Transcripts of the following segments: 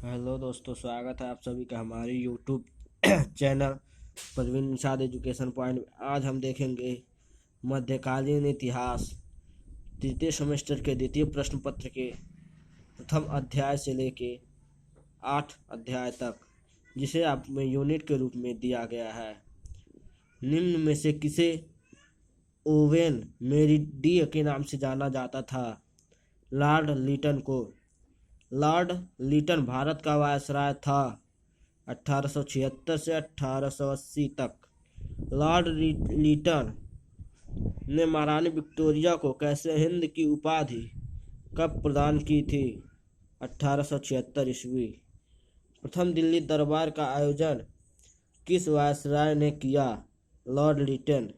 Hello दोस्तों, स्वागत है आप सभी का हमारे YouTube channel Parveen Nishad education point. आज हम देखेंगे मध्यकालीन इतिहास तृतीय सेमेस्टर के द्वितीय प्रश्न पत्र के प्रथम अध्याय से लेके 8 अध्याय तक, जिसे आप में यूनिट के रूप में दिया गया है। निम्न में से किसे ओवेन मेरिडिय के नाम से जाना जाता था? लॉर्ड लिटन को। लॉर्ड लिटन भारत का वायसराय था 1876 से 1880 तक। लॉर्ड लिटन ने महारानी विक्टोरिया को कैसे हिंद की उपाधि कब प्रदान की थी? 1876 ईस्वी। प्रथम दिल्ली दरबार का आयोजन किस वायसराय ने किया? लॉर्ड लिटन।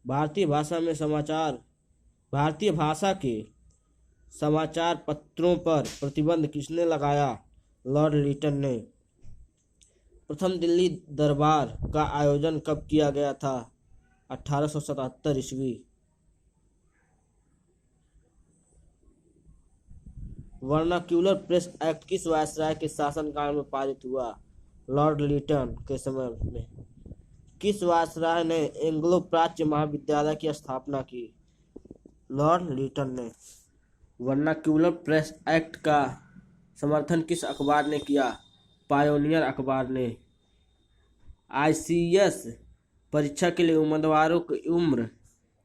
भारतीय भाषा के समाचार पत्रों पर प्रतिबंध किसने लगाया? लॉर्ड लिटन ने। प्रथम दिल्ली दरबार का आयोजन कब किया गया था? 1877 ईस्वी। वर्नाक्यूलर प्रेस एक्ट किस वायसराय के शासनकाल में पारित हुआ? लॉर्ड लिटन के समय में। किस वायसराय ने एंग्लो प्राच्य महाविद्यालय की स्थापना की? लॉर्ड लिटन ने। वर्नाक्यूलर प्रेस एक्ट का समर्थन किस अखबार ने किया? पायोनियर अखबार ने। आईसीएस परीक्षा के लिए उम्मीदवारों की उम्र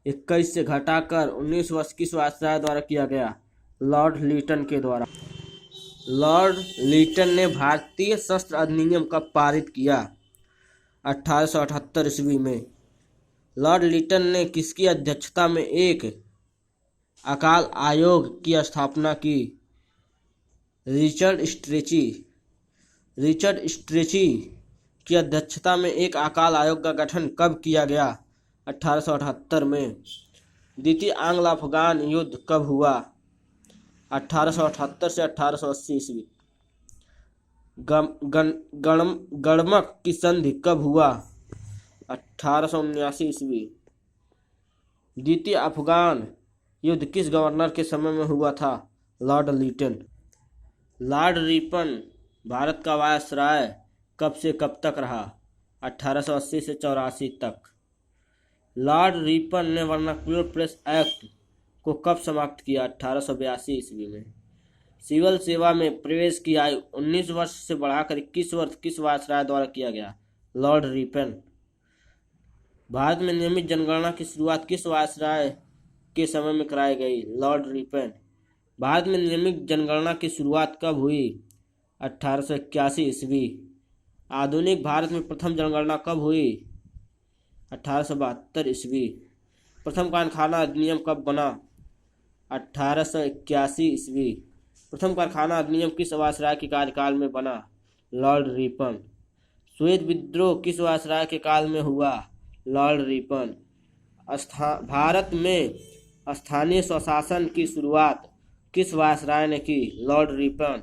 21 से घटाकर 19 वर्ष किस वायसराय द्वारा किया गया? लॉर्ड लिटन के द्वारा। लॉर्ड लिटन ने भारतीय शस्त्र अधिनियम कब पारित किया? 1878 ईस्वी में। लॉर्ड लिटन ने किसकी अध्यक्षता में एक अकाल आयोग की स्थापना की? रिचर्ड स्ट्रेची की अध्यक्षता में एक अकाल आयोग का गठन कब किया गया? 1878 में। द्वितीय आंग्ल अफगान युद्ध कब हुआ? 1878 से 1880 ईस्वी। गणमक की संधि कब हुआ? 1879 ईस्वी। द्वितीय अफगान युद्ध किस गवर्नर के समय में हुआ था? Lord Lytton. Lord Ripon Bharat का वायसराय कब से कब तक रहा? 1880 से 84 तक। लॉर्ड रिपन ने वर्नाक्यूलर प्रेस एक्ट को कब समाप्त किया? 1882 ईस्वी में। सिविल सेवा में प्रवेश की आयु 19 वर्ष से बढ़ाकर 21 वर्ष किस वायसराय द्वारा किया गया? Lord Ripon. भारत में नियमित जनगणना की शुरुआत किस वायसराय के समय में कराई गई? Lord Ripon. भारत में नियमित जनगणना की शुरुआत कब हुई? 1881 ईस्वी। आधुनिक भारत में प्रथम जनगणना कब हुई? 1872 ईस्वी। प्रथम कारखाना अधिनियम कब बना? 1881 ईस्वी। प्रथम कारखाना अधिनियम किस वायसराय के कार्यकाल में बना? Lord Ripon. श्वेत विद्रोह किस वायसराय के काल में हुआ? Lord Ripon. भारत में स्थानीय स्वशासन की शुरुआत किस वायसराय ने की? Lord Ripon.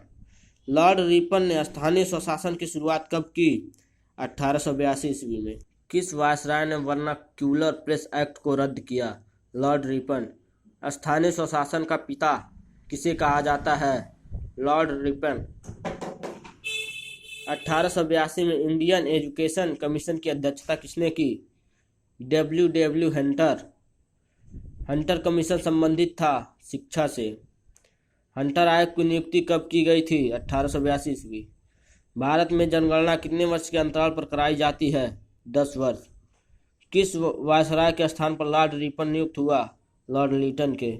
लॉर्ड रिपन ने स्थानीय स्वशासन की शुरुआत कब की? 1882 ईस्वी में। किस वायसराय ने वर्नाक्यूलर प्रेस एक्ट को रद्द किया? Lord Ripon. स्थानीय स्वशासन का पिता किसे कहा जाता है? Lord Ripon. 1882 में इंडियन एजुकेशन कमीशन की अध्यक्षता किसने की? W Hunter. हंटर कमीशन संबंधित था शिक्षा से। हंटर आयोग की नियुक्ति कब की गई थी? 1882 ईस्वी। भारत में जनगणना कितने वर्ष के अंतराल पर कराई जाती है? 10 वर्ष। किस वायसराय के स्थान पर लॉर्ड रिपन नियुक्त हुआ? लॉर्ड लिटन के।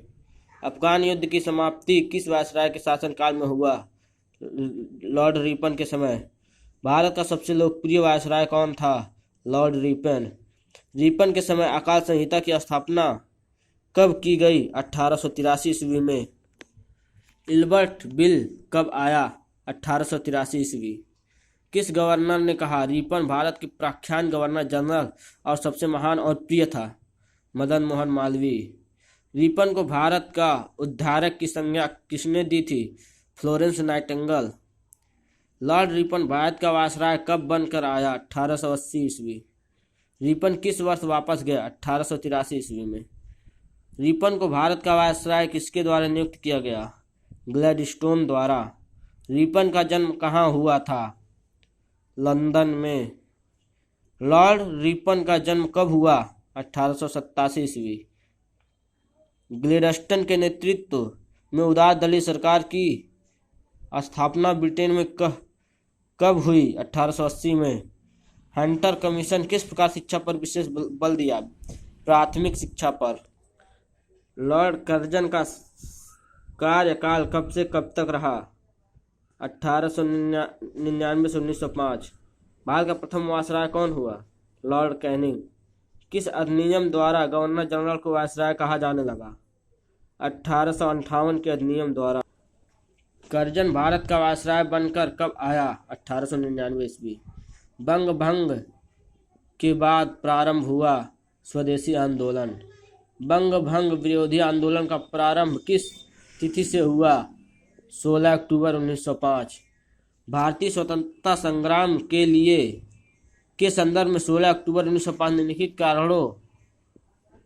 अफगान युद्ध की समाप्ति किस वायसराय के शासनकाल में हुआ? लॉर्ड रिपन के समय। भारत का सबसे लोकप्रिय वायसराय कौन था? Lord Ripon. रिपन के समय अकाल संहिता की स्थापना कब की गई? 1883 ईस्वी में। इल्बर्ट बिल कब आया? 1883 ईस्वी। किस गवर्नर ने कहा रिपन भारत के प्रख्यात गवर्नर जनरल और सबसे महान और प्रिय था? मदन मोहन मालवीय। रिपन को भारत का उद्धारक की संज्ञा किसने दी थी? Florence Nightingale. Lord Ripon Bharat का वायसराय कब बनकर आया? 1880 ईस्वी। रिपन किस वर्ष वापस गए? 1883 ईस्वी में। रिपन को भारत का वायसराय किसके द्वारा नियुक्त किया गया? ग्लैडस्टोन द्वारा। रिपन का जन्म कहाँ हुआ था? लंदन में। लॉर्ड रिपन का जन्म कब हुआ? 1887 ईस्वी। ग्लेडस्टन के नेतृत्व में उदार दलीय सरकार की स्थापना ब्रिटेन में कब हुई? 1880 में। हंटर कमीशन किस प्रकार शिक्षा पर विशेष बल दिया? प्राथमिक शिक्षा पर। लॉर्ड कर्जन का कार्यकाल कब से कब तक रहा? 1899 से 1905। भारत का प्रथम वायसराय कौन हुआ? Lord Canning. किस अधिनियम द्वारा गवर्नर जनरल को वायसराय कहा जाने लगा? 1858 के अधिनियम द्वारा। कर्जन भारत का वायसराय बनकर कब आया? 1899 ईस्वी। बंग भंग के बाद प्रारंभ हुआ स्वदेशी आंदोलन। बंग भंग विरोधी आंदोलन का प्रारंभ किस तिथि से हुआ? 16 अक्टूबर 1905। भारतीय स्वतंत्रता संग्राम के लिए के संदर्भ में 16 अक्टूबर 1905 निम्नलिखित कारणों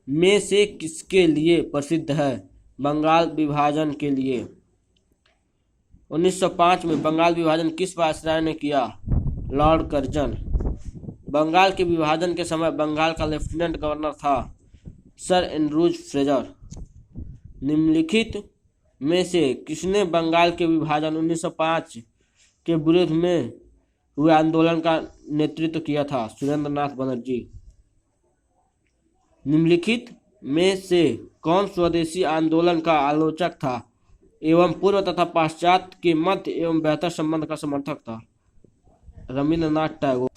में से किसके लिए प्रसिद्ध है? बंगाल विभाजन के लिए। 1905 में बंगाल विभाजन किस वायसराय ने किया? Lord Curzon. बंगाल के विभाजन के समय बंगाल का लेफ्टिनेंट गवर्नर था सर एंड्रूज फ्रेजर। निम्नलिखित में से किसने बंगाल के विभाजन 1905 के विरोध में हुए आंदोलन का नेतृत्व किया था? सुरेंद्र नाथ बनर्जी। निम्नलिखित में से कौन स्वदेशी आंदोलन का आलोचक था एवं पूर्व तथा पाश्चात्य के मध्य एवं बेहतर संबंध का समर्थक था? रविंद्रनाथ टैगोर।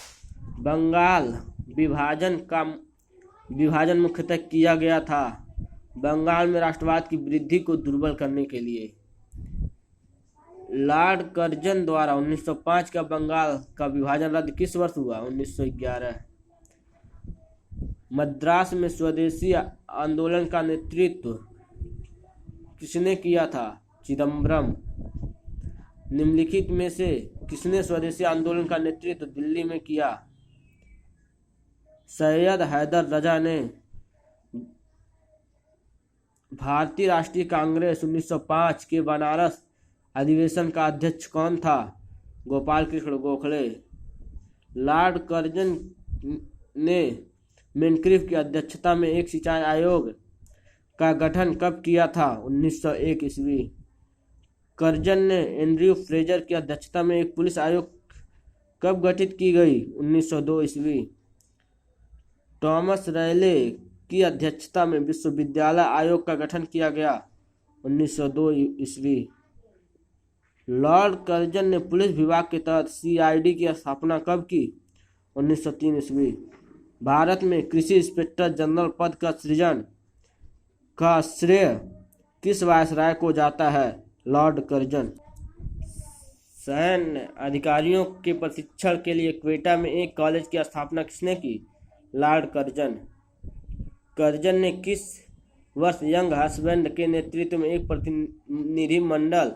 बंगाल विभाजन मुख्यतः किया गया था बंगाल में राष्ट्रवाद की वृद्धि को दुर्बल करने के लिए। लॉर्ड कर्जन द्वारा 1905 का बंगाल का विभाजन रद्द किस वर्ष हुआ? 1911। मद्रास में स्वदेशी आंदोलन का नेतृत्व किसने किया था? चिदम्बरम। निम्नलिखित में से किसने स्वदेशी आंदोलन का नेतृत्व दिल्ली में किया? सैयद हैदर रजा ने। भारतीय राष्ट्रीय कांग्रेस 1905 के बनारस अधिवेशन का अध्यक्ष कौन था? गोपाल कृष्ण गोखले। लॉर्ड कर्जन ने मेनक्रिफ की अध्यक्षता में एक सिंचाई आयोग का गठन कब किया था? 1901 ईस्वी। कर्जन ने एंड्रयू फ्रेजर की अध्यक्षता में एक पुलिस आयोग कब गठित की गई? 1902 ईस्वी। टॉमस रैले की अध्यक्षता में विश्वविद्यालय आयोग का गठन किया गया 1902 ईस्वी। लॉर्ड कर्जन ने पुलिस विभाग के तहत CID की स्थापना कब की? 1903 ईस्वी। भारत में कृषि इंस्पेक्टर जनरल पद का सृजन का श्रेय किस वायसराय को जाता है? Lord Curzon. सैन्य अधिकारियों के प्रशिक्षण के लिए क्वेटा में एक कॉलेज की स्थापना किसने की? Lord Curzon. कर्जन ने किस वर्ष यंग हस्बैंड के नेतृत्व में एक प्रतिनिधिमंडल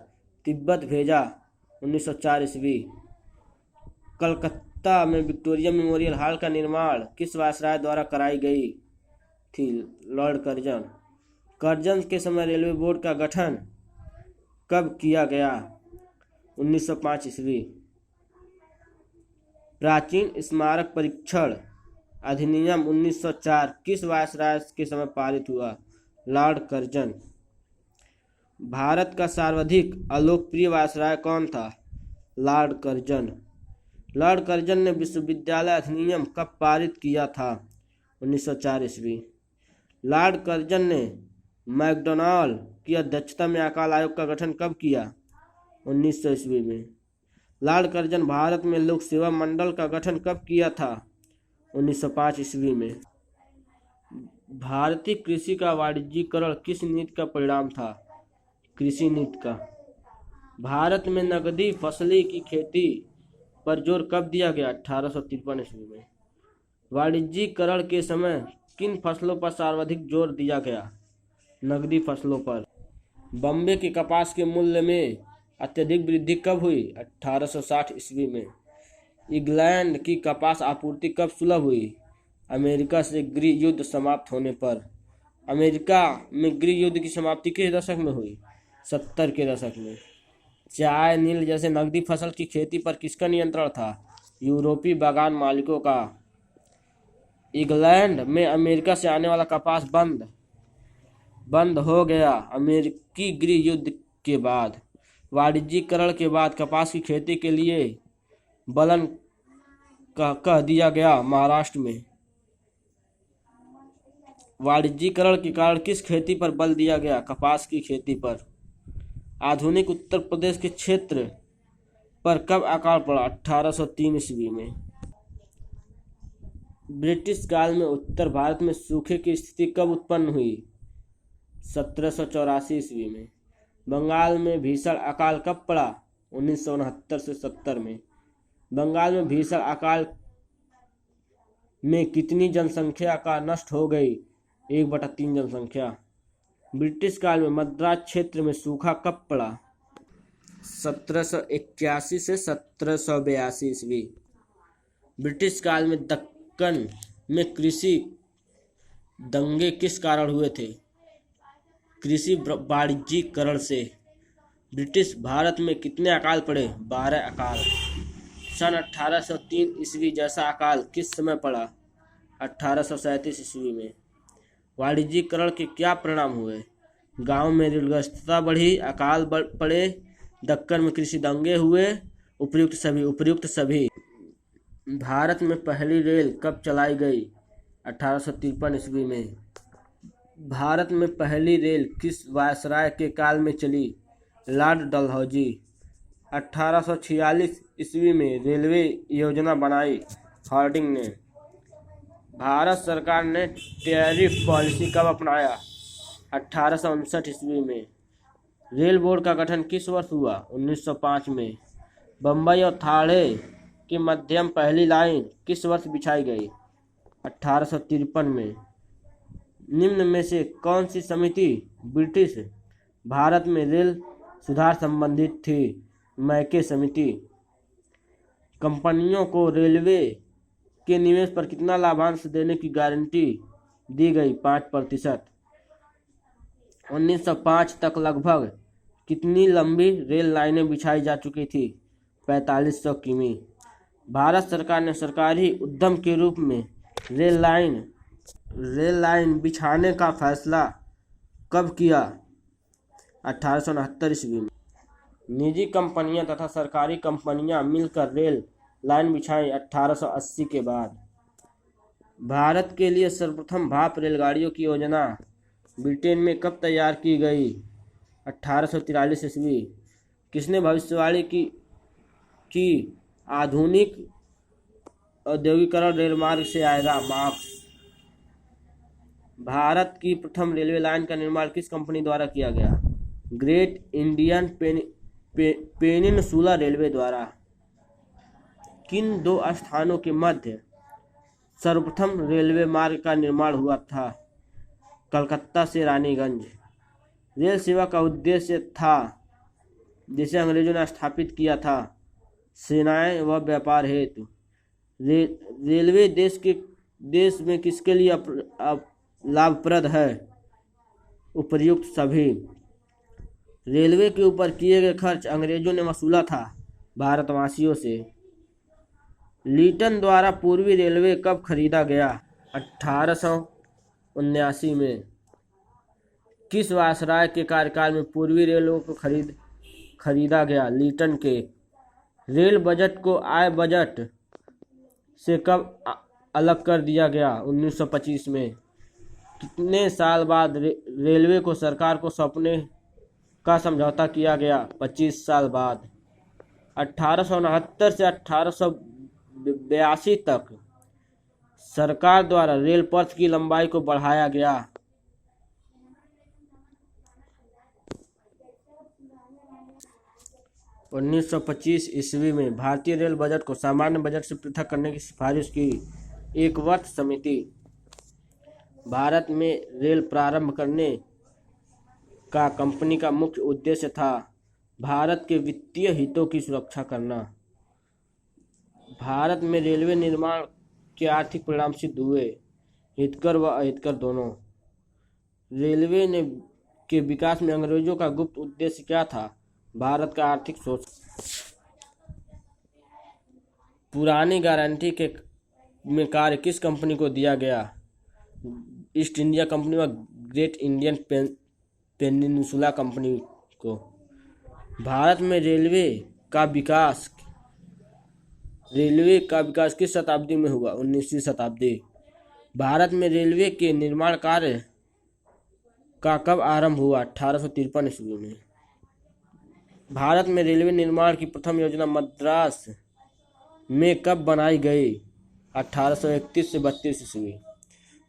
तिब्बत भेजा? 1904 ईस्वी। कलकत्ता में विक्टोरिया मेमोरियल हॉल का निर्माण किस वायसराय द्वारा कराई गई थी? Lord Curzon. कर्जन के समय रेलवे बोर्ड का गठन कब किया गया? 1905 ईस्वी। प्राचीन स्मारक परीक्षण अधिनियम 1904 किस वायसराय के समय पारित हुआ? Lord Curzon. भारत का सर्वाधिक अलोकप्रिय वायसराय कौन था? Lord Curzon. लॉर्ड कर्जन ने विश्वविद्यालय अधिनियम कब पारित किया था? 1904 ईस्वी। लॉर्ड कर्जन ने मैकडॉनल्ड की अध्यक्षता में अकाल आयोग का गठन कब किया? 1900 ईस्वी में। लॉर्ड कर्जन भारत में लोक सेवा मंडल का गठन कब किया था? 1905 ईस्वी में। भारतीय कृषि का वाणिज्यीकरण किस नीति का परिणाम था? कृषि नीति का। भारत में नकदी फसली की खेती पर जोर कब दिया गया? 1853 ईस्वी में। वाणिज्यीकरण के समय किन फसलों पर सर्वाधिक जोर दिया गया? नकदी फसलों पर। बॉम्बे के कपास के मूल्य में अत्यधिक वृद्धि कब हुई? 1860 ईस्वी में। इंग्लैंड की कपास आपूर्ति कब सुलभ हुई? अमेरिका से गृह युद्ध समाप्त होने पर। अमेरिका में गृह युद्ध की समाप्ति किस दशक में हुई? 70 के दशक में। चाय, नील जैसे नकदी फसल की खेती पर किसका नियंत्रण था? यूरोपीय बागान मालिकों का। इंग्लैंड में अमेरिका से आने वाला कपास बंद हो गया अमेरिकी गृह युद्ध के बाद। वाणिज्यीकरण के बाद कपास की खेती के लिए बलन कह दिया गया। महाराष्ट्र में वाणिज्यीकरण के कारण किस खेती पर बल दिया गया? कपास की खेती पर। आधुनिक उत्तर प्रदेश के क्षेत्र पर कब अकाल पड़ा? 1803 ईस्वी में। ब्रिटिश काल में उत्तर भारत में सूखे की स्थिति कब उत्पन्न हुई? 1784 ईस्वी में। बंगाल में भीषण अकाल कब पड़ा? 1969 से 70 में। बंगाल में भीषण अकाल में कितनी जनसंख्या का नष्ट हो गई? 1/3 जनसंख्या। ब्रिटिश काल में मद्रास क्षेत्र में सूखा कब पड़ा? 1781 से 1782 ईस्वी। ब्रिटिश काल में दक्कन में कृषि दंगे किस कारण हुए थे? कृषि वाणिज्यीकरण से। ब्रिटिश भारत में कितने अकाल पड़े? 12 अकाल। सन 1803 ईस्वी जैसा अकाल किस समय पड़ा? 1837 ईस्वी में। वाणिज्यीकरण के क्या परिणाम हुए? गांव में ऋणग्रस्तता बढ़ी, अकाल पड़े, दक्कन में कृषि दंगे हुए, उपर्युक्त सभी। भारत में पहली रेल कब चलाई गई? 1853 ईस्वी में। भारत में पहली रेल किस वायसराय के काल में चली? लॉर्ड डलहौजी। 1846 ईस्वी में रेलवे योजना बनाई हार्डिंग ने। भारत सरकार ने टैरिफ पॉलिसी कब अपनाया? 1859 ईस्वी में। रेल बोर्ड का गठन किस वर्ष हुआ? 1905 में। बम्बई और थाने के मध्यम पहली लाइन किस वर्ष बिछाई गई? 1853 में। निम्न में से कौन सी समिति ब्रिटिश भारत में रेल सुधार संबंधित थी? मैके समिति। कंपनियों को रेलवे के निवेश पर कितना लाभांश देने की गारंटी दी गई? 5%। 1905 तक लगभग कितनी लंबी रेल लाइनें बिछाई जा चुकी थी? 4500 किमी। भारत सरकार ने सरकारी उद्यम के रूप में रेल लाइन बिछाने का फैसला कब किया? 1869 ईस्वी में। निजी कंपनियां तथा सरकारी कंपनियां मिलकर रेल लाइन बिछाई 1880 के बाद। भारत के लिए सर्वप्रथम भाप रेलगाड़ियों की योजना ब्रिटेन में कब तैयार की गई? 1843 ईस्वी। किसने भविष्यवाणी की आधुनिक औद्योगिकरण रेलमार्ग से आएगा? मार्क्स। भारत की प्रथम रेलवे लाइन का निर्माण किस कंपनी द्वारा किया गया? ग्रेट इंडियन पेनिनसुला रेलवे द्वारा। किन दो स्थानों के मध्य सर्वप्रथम रेलवे मार्ग का निर्माण हुआ था? कलकत्ता से रानीगंज। रेल सेवा का उद्देश्य था जिसे अंग्रेजों ने स्थापित किया था सेनाएं व व्यापार हेतु। रेलवे देश में किसके लिए लाभप्रद है? उपर्युक्त सभी। रेलवे के ऊपर किए गए खर्च अंग्रेजों ने वसूला था भारतवासियों से। लीटन द्वारा पूर्वी रेलवे कब खरीदा गया? 1879 में। किस वायसराय के कार्यकाल में पूर्वी रेलवे को खरीदा गया? लीटन के। रेल बजट को आय बजट से कब अलग कर दिया गया? 1925 में। कितने साल बाद रेलवे को सरकार को सौंपने का समझौता किया गया? 25 साल बाद। 1869 से 1882 तक सरकार द्वारा रेल पथ की लंबाई को बढ़ाया गया। 1925 ईस्वी में भारतीय रेल बजट को सामान्य बजट से पृथक करने की सिफारिश की एक वर्ष समिति। भारत में रेल प्रारंभ करने का कंपनी का मुख्य उद्देश्य था भारत के वित्तीय हितों की सुरक्षा करना। भारत में रेलवे निर्माण के आर्थिक परिणाम सिद्ध हुए, हितकर व अहितकर दोनों। रेलवे के विकास में अंग्रेजों का गुप्त उद्देश्य क्या था? भारत का आर्थिक शोषण। पुरानी गारंटी के में कार्य किस कंपनी को दिया गया? ईस्ट इंडिया कंपनी व ग्रेट इंडियन पेनिनसुला कंपनी को। भारत में रेलवे का विकास किस शताब्दी में हुआ? 19वीं शताब्दी। भारत में रेलवे के निर्माण कार्य का कब आरंभ हुआ? 1853 ईस्वी में। भारत में रेलवे निर्माण की प्रथम योजना मद्रास में कब बनाई गई? 1831 से 32 ईस्वी।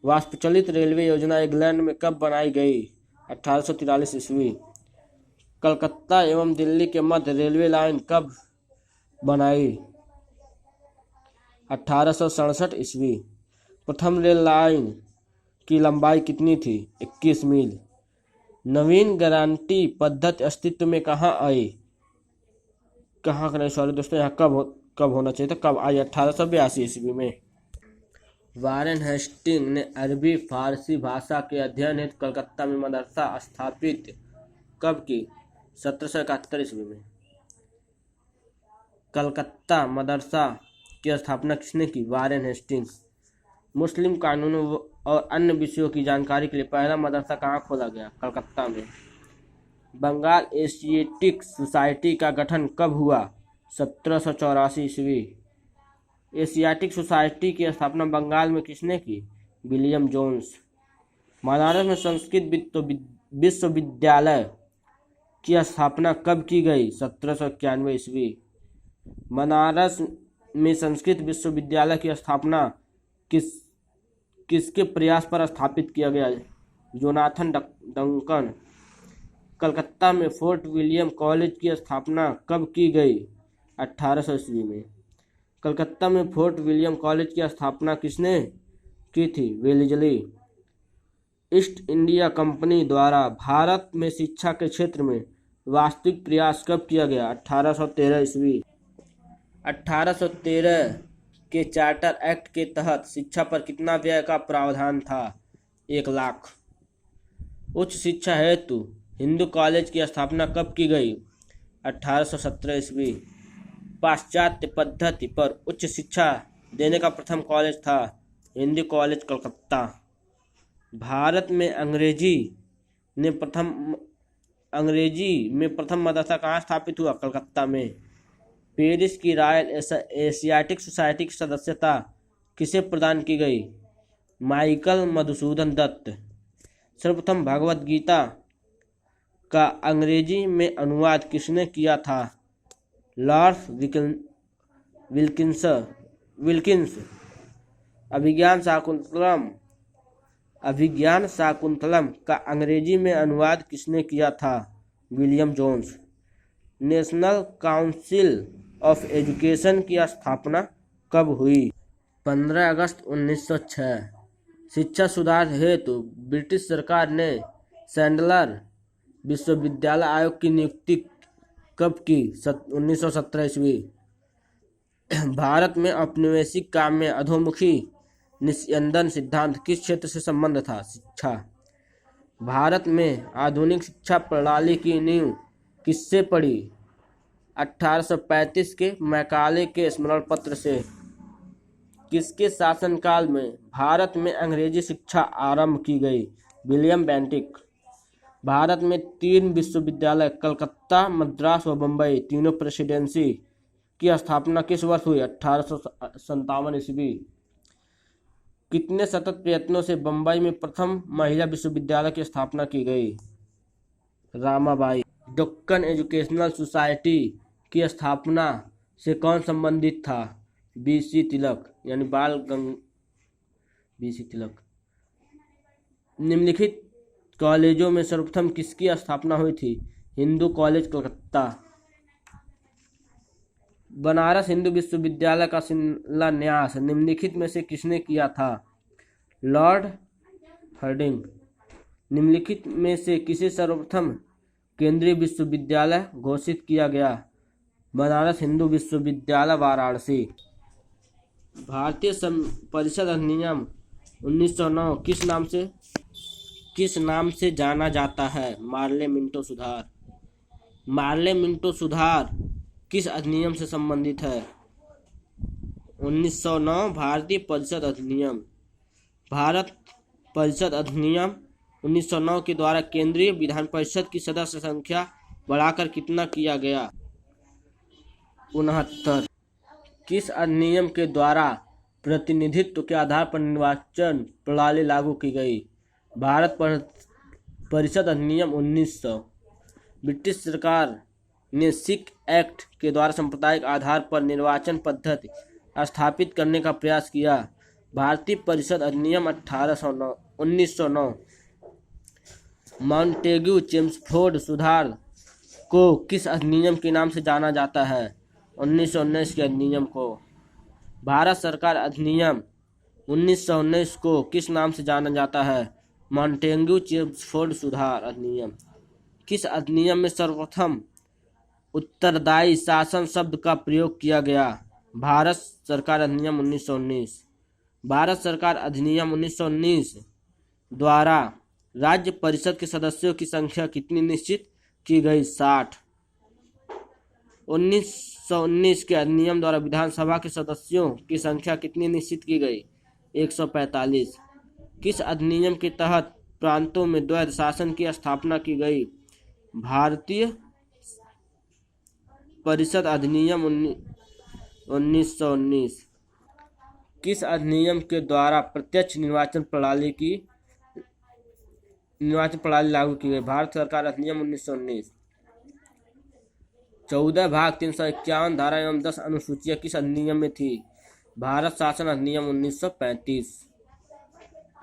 वाष्पचलित रेलवे योजना इंग्लैंड में कब बनाई गई? 1843 ईस्वी। कलकत्ता एवं दिल्ली के मध्य रेलवे लाइन कब बनाई? 1867 ईस्वी। प्रथम रेल लाइन की लंबाई कितनी थी? 21 मील। नवीन गारंटी पद्धति अस्तित्व में कहाँ आई? कहाँ का नहीं, सॉरी दोस्तों, यहाँ कब होना चाहिए था, कब आई? 1882 ईस्वी में। वारेन हेस्टिंग ने अरबी फारसी भाषा के अध्ययन हेतु कलकत्ता में मदरसा स्थापित कब की? 1771 ईस्वी में। कलकत्ता मदरसा की स्थापना किसने की? Warren Hastings. मुस्लिम कानूनों और अन्य विषयों की जानकारी के लिए पहला मदरसा कहाँ खोला गया? कलकत्ता में। बंगाल एशियाटिक सोसाइटी का गठन कब हुआ? 1784 ईस्वी। एशियाटिक सोसाइटी की स्थापना बंगाल में किसने की? William Jones. बनारस में संस्कृत विश्वविद्यालय की स्थापना कब की गई? 1791 ईस्वी। बनारस में संस्कृत विश्वविद्यालय की स्थापना किसके प्रयास पर स्थापित किया गया? Jonathan Duncan. कलकत्ता में फोर्ट विलियम कॉलेज की स्थापना कब की गई? 1800 ईस्वी में। कलकत्ता में फोर्ट विलियम कॉलेज की स्थापना किसने की थी? वेलेजली। ईस्ट इंडिया कंपनी द्वारा भारत में शिक्षा के क्षेत्र में वास्तविक प्रयास कब किया गया? 1813 ईस्वी। 1813 के चार्टर एक्ट के तहत शिक्षा पर कितना व्यय का प्रावधान था? 1 लाख। उच्च शिक्षा हेतु हिंदू कॉलेज की स्थापना कब की गई? 1817 ईस्वी। पाश्चात्य पद्धति पर उच्च शिक्षा देने का प्रथम कॉलेज था हिंदू कॉलेज कलकत्ता। भारत में अंग्रेजी में प्रथम मदरसा कहाँ स्थापित हुआ? कलकत्ता में। पेरिस की रॉयल एशियाटिक सोसाइटी की सदस्यता किसे प्रदान की गई? माइकल मधुसूदन दत्त। सर्वप्रथम भगवत गीता का अंग्रेजी में अनुवाद किसने किया था? Lord Wilkins. अभिज्ञान शाकुंतलम का अंग्रेजी में अनुवाद किसने किया था? William Jones. National Council of Education की स्थापना कब हुई? 15 अगस्त 1906। शिक्षा सुधार हेतु ब्रिटिश सरकार ने सैंडलर विश्वविद्यालय आयोग की नियुक्ति कब की? 1917 ईस्वी। भारत में औपनिवेशिक काम में अधोमुखी निस्यंदन सिद्धांत किस क्षेत्र से संबंध था? शिक्षा। भारत में आधुनिक शिक्षा प्रणाली की नींव किससे पड़ी? 1835 के मैकाले के स्मरण पत्र से। किसके शासनकाल में भारत में अंग्रेजी शिक्षा आरंभ की गई? William Bentinck. भारत में 3 विश्वविद्यालय कलकत्ता, मद्रास व बम्बई तीनों प्रेसिडेंसी की स्थापना किस वर्ष हुई? 1857 ईस्वी। कितने सतत प्रयत्नों से बम्बई में प्रथम महिला विश्वविद्यालय की स्थापना की गई? रामाबाई। डेक्कन एजुकेशनल सोसाइटी की स्थापना से कौन संबंधित था? बीसी तिलक, यानी बीसी तिलक। निम्नलिखित कॉलेजों में सर्वप्रथम किसकी स्थापना हुई थी? हिंदू कॉलेज कलकत्ता। बनारस हिंदू विश्वविद्यालय का शिलान्यास निम्नलिखित में से किसने किया था? Lord herding. निम्नलिखित में से किसे सर्वप्रथम केंद्रीय विश्वविद्यालय घोषित किया गया? बनारस हिंदू विश्वविद्यालय वाराणसी। भारतीय परिषद अधिनियम 1909 किस नाम से जाना जाता है? मार्ले मिंटो सुधार। मार्ले मिंटो सुधार किस अधिनियम से संबंधित है? 1909 भारतीय परिषद अधिनियम। भारत परिषद अधिनियम 1909 के द्वारा केंद्रीय विधान परिषद की सदस्य संख्या बढ़ाकर कितना किया गया? 69। किस अधिनियम के द्वारा प्रतिनिधित्व के आधार पर निर्वाचन प्रणाली लागू की गई? भारत परिषद अधिनियम 1900। ब्रिटिश सरकार ने सिख एक्ट के द्वारा सांप्रदायिक आधार पर निर्वाचन पद्धति स्थापित करने का प्रयास किया। भारतीय परिषद अधिनियम 1909। मॉन्टेग्यू चेम्सफोर्ड सुधार को किस अधिनियम के नाम से जाना जाता है? 1919 के अधिनियम को। भारत सरकार अधिनियम 1919 को किस नाम से जाना जाता है? मॉन्टेग्यू चेम्सफोर्ड सुधार अधिनियम। किस अधिनियम में सर्वप्रथम उत्तरदायी शासन शब्द का प्रयोग किया गया? भारत सरकार अधिनियम 1919। भारत सरकार अधिनियम 1919 द्वारा राज्य परिषद के सदस्यों की संख्या कितनी निश्चित की गई? 60। 1919 के अधिनियम द्वारा विधानसभा के सदस्यों की संख्या कितनी निश्चित की गई? 145। किस अधिनियम के तहत प्रांतों में द्वैध शासन की स्थापना की गई? भारतीय परिषद अधिनियम 1919। किस अधिनियम के द्वारा प्रत्यक्ष निर्वाचन प्रणाली लागू की गई? भारत सरकार अधिनियम 1919। 14 भाग 351 धारा एवं 10 अनुसूचियां किस अधिनियम में थी? भारत शासन अधिनियम 1935।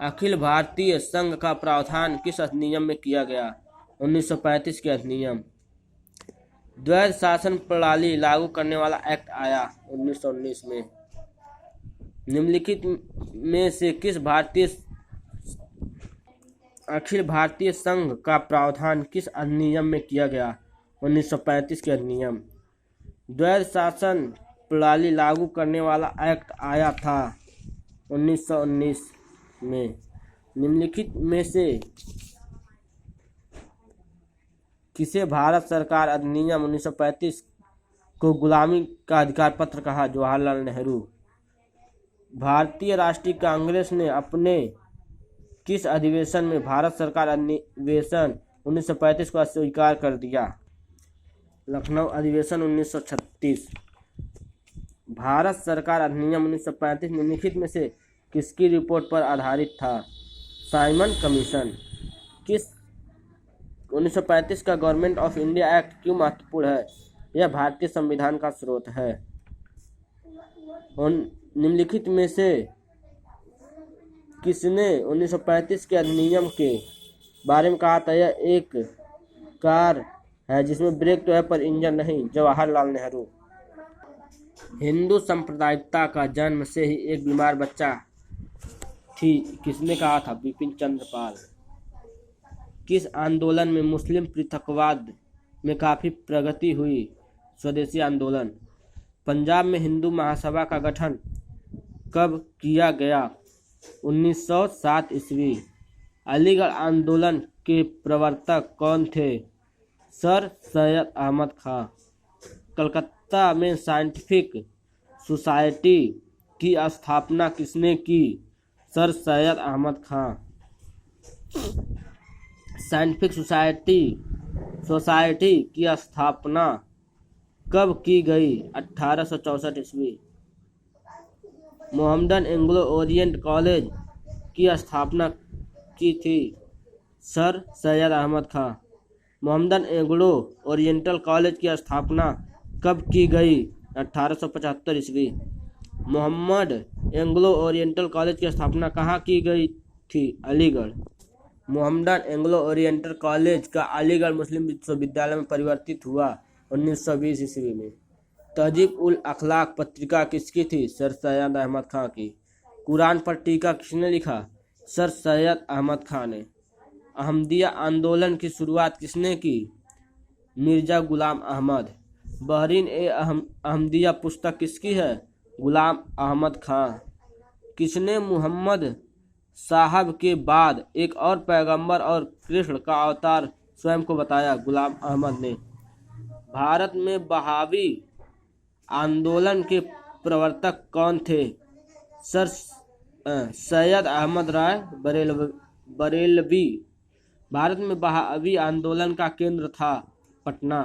अखिल भारतीय संघ का प्रावधान किस अधिनियम में किया गया? 1935 के अधिनियम। द्वैध शासन प्रणाली लागू करने वाला एक्ट आया 1919 में। निम्नलिखित में से किस अखिल भारतीय संघ का प्रावधान किस अधिनियम में किया गया? 1935 के अधिनियम। द्वैध शासन प्रणाली लागू करने वाला एक्ट आया था 1919 में। निम्नलिखित में से किसे भारत सरकार अधिनियम 1935 को गुलामी का अधिकार पत्र कहा? जवाहरलाल नेहरू। भारतीय राष्ट्रीय कांग्रेस ने अपने किस अधिवेशन में भारत सरकार अधिवेशन 1935 को अस्वीकार कर दिया? लखनऊ अधिवेशन 1936। भारत सरकार अधिनियम 1935 निम्नलिखित में से किसकी रिपोर्ट पर आधारित था? Simon commission. किस 1935 का गवर्नमेंट ऑफ इंडिया एक्ट क्यों महत्वपूर्ण है? यह भारतीय संविधान का स्रोत है। निम्नलिखित में से किसने 1935 के अधिनियम के बारे में कहा था यह एक कार है जिसमें ब्रेक तो है पर इंजन नहीं? जवाहरलाल नेहरू। हिंदू सांप्रदायिकता का जन्म से ही एक बीमार बच्चा थी किसने कहा था? बिपिन चंद्र पाल। किस आंदोलन में मुस्लिम पृथकवाद में काफ़ी प्रगति हुई? स्वदेशी आंदोलन। पंजाब में हिंदू महासभा का गठन कब किया गया? 1907 ईस्वी। अलीगढ़ आंदोलन के प्रवर्तक कौन थे? सर सैयद अहमद खां। कलकत्ता में साइंटिफिक सोसाइटी की स्थापना किसने की? सर सैयद अहमद खां। साइंटिफिक सोसाइटी की स्थापना कब की गई? 1864 ईस्वी। मोहम्मदन एंग्लो ओरिएंट कॉलेज की स्थापना की थी? सर सैयद अहमद खां। मोहम्मदन एंग्लो ओरिएंटल कॉलेज की स्थापना कब की गई? 1875 ईस्वी। मोहम्मद एंग्लो ओरिएंटल कॉलेज की स्थापना कहाँ की गई थी? Aligarh. Mohammedan Anglo oriental college का अलीगढ़ मुस्लिम विश्वविद्यालय में परिवर्तित हुआ 1920 ईस्वी में। तहजीब उल अखलाक पत्रिका किसकी थी? सर सैयद अहमद खां की। कुरान पर टीका किसने लिखा? सर सैयद अहमद खां ने। अहमदिया आंदोलन की शुरुआत किसने की? मिर्जा गुलाम अहमद। बहरीन ए अहमदिया पुस्तक किसकी है? गुलाम अहमद खां। किसने मुहम्मद साहब के बाद एक और पैगंबर और कृष्ण का अवतार स्वयं को बताया? गुलाम अहमद ने। भारत में बहावी आंदोलन के प्रवर्तक कौन थे? सर सैयद अहमद राय बरेलवी। भारत में बहावी आंदोलन का केंद्र था पटना।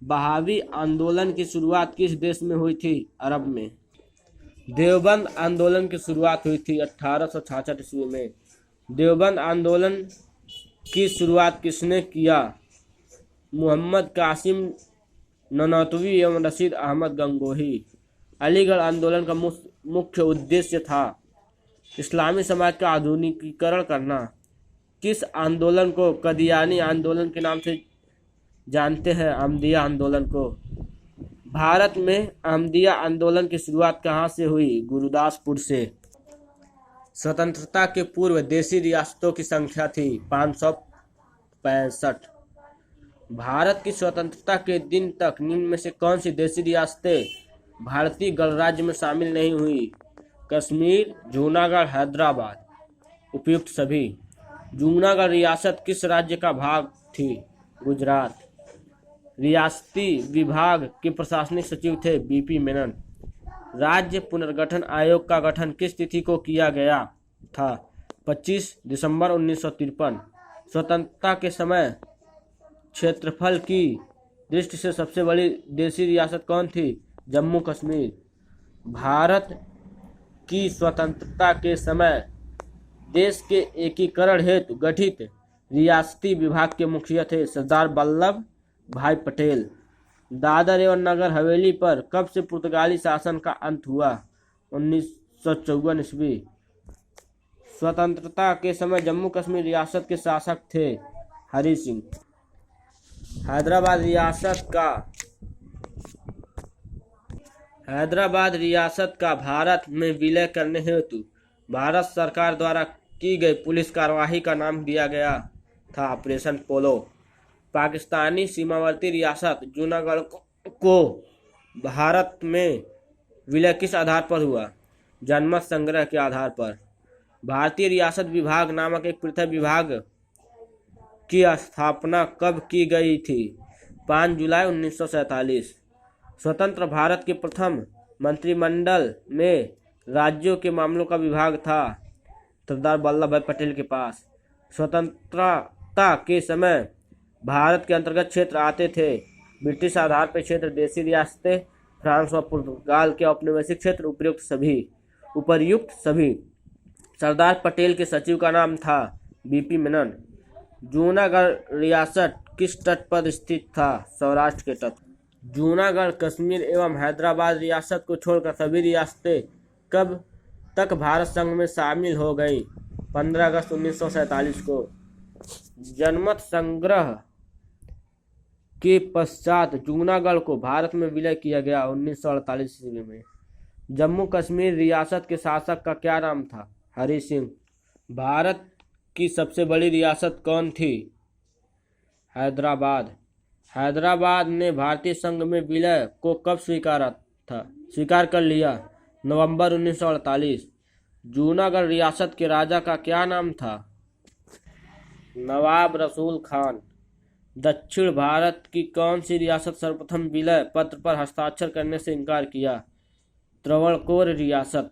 बहावी आंदोलन की शुरुआत किस देश में हुई थी? अरब में। देवबंद आंदोलन की शुरुआत हुई थी 1866 ईस्वी में। देवबंद आंदोलन की शुरुआत किसने किया? मोहम्मद कासिम ननौतवी एवं रशीद अहमद गंगोही। अलीगढ़ आंदोलन का मुख्य उद्देश्य था इस्लामी समाज का आधुनिकीकरण करना। किस आंदोलन को कदियानी आंदोलन के नाम से जानते हैं? अहमदिया आंदोलन को। भारत में अहमदिया आंदोलन की शुरुआत कहाँ से हुई? गुरुदासपुर से। स्वतंत्रता के पूर्व देशी रियासतों की संख्या थी 565। भारत की स्वतंत्रता के दिन तक निम्न में से कौन सी देशी रियासतें भारतीय गणराज्य में शामिल नहीं हुई? कश्मीर, जूनागढ़, हैदराबाद। उपयुक्त सभी। जूनागढ़ रियासत किस राज्य का भाग थी? गुजरात। रियासती विभाग के प्रशासनिक सचिव थे बीपी मेनन। राज्य पुनर्गठन आयोग का गठन किस तिथि को किया गया था? 25 दिसंबर 1953। स्वतंत्रता के समय क्षेत्रफल की दृष्टि से सबसे बड़ी देशी रियासत कौन थी? जम्मू कश्मीर। भारत की स्वतंत्रता के समय देश के एकीकरण हेतु गठित रियासती विभाग के मुखिया थे सरदार वल्लभ भाई पटेल। दादर एवं नगर हवेली पर कब से पुर्तगाली शासन का अंत हुआ? 1954 ईस्वी। स्वतंत्रता के समय जम्मू कश्मीर रियासत के शासक थे हरि सिंह। हैदराबाद रियासत का भारत में विलय करने हेतु भारत सरकार द्वारा की गई पुलिस कार्यवाही का नाम दिया गया था ऑपरेशन पोलो। पाकिस्तानी सीमावर्ती रियासत जूनागढ़ को भारत में विलय किस आधार पर हुआ? जनमत संग्रह के आधार पर। भारतीय रियासत विभाग नामक एक पृथक विभाग की स्थापना कब की गई थी? 5 जुलाई 1947। स्वतंत्र भारत के प्रथम मंत्रिमंडल में राज्यों के मामलों का विभाग था सरदार वल्लभ भाई पटेल के पास। स्वतंत्रता के समय भारत के अंतर्गत क्षेत्र आते थे ब्रिटिश आधार पर क्षेत्र, देशी रियासतें, फ्रांस और पुर्तगाल के औपनिवेशिक क्षेत्र। उपर्युक्त सभी। सरदार पटेल के सचिव का नाम था बीपी मेनन। जूनागढ़ रियासत किस तट पर स्थित था? सौराष्ट्र के तट। जूनागढ़, कश्मीर एवं हैदराबाद रियासत को छोड़कर सभी रियासतें कब तक भारत संघ में शामिल हो गई? 15 अगस्त 1947 को। जनमत संग्रह के पश्चात जूनागढ़ को भारत में विलय किया गया 1948 ईस्वी में। जम्मू कश्मीर रियासत के शासक का क्या नाम था? हरि सिंह। भारत की सबसे बड़ी रियासत कौन थी? हैदराबाद। हैदराबाद ने भारतीय संघ में विलय को कब स्वीकार कर लिया? नवंबर 1948। जूनागढ़ रियासत के राजा का क्या नाम था? नवाब रसूल खान। दक्षिण भारत की कौन सी रियासत सर्वप्रथम विलय पत्र पर हस्ताक्षर करने से इनकार किया? त्रावणकोर रियासत।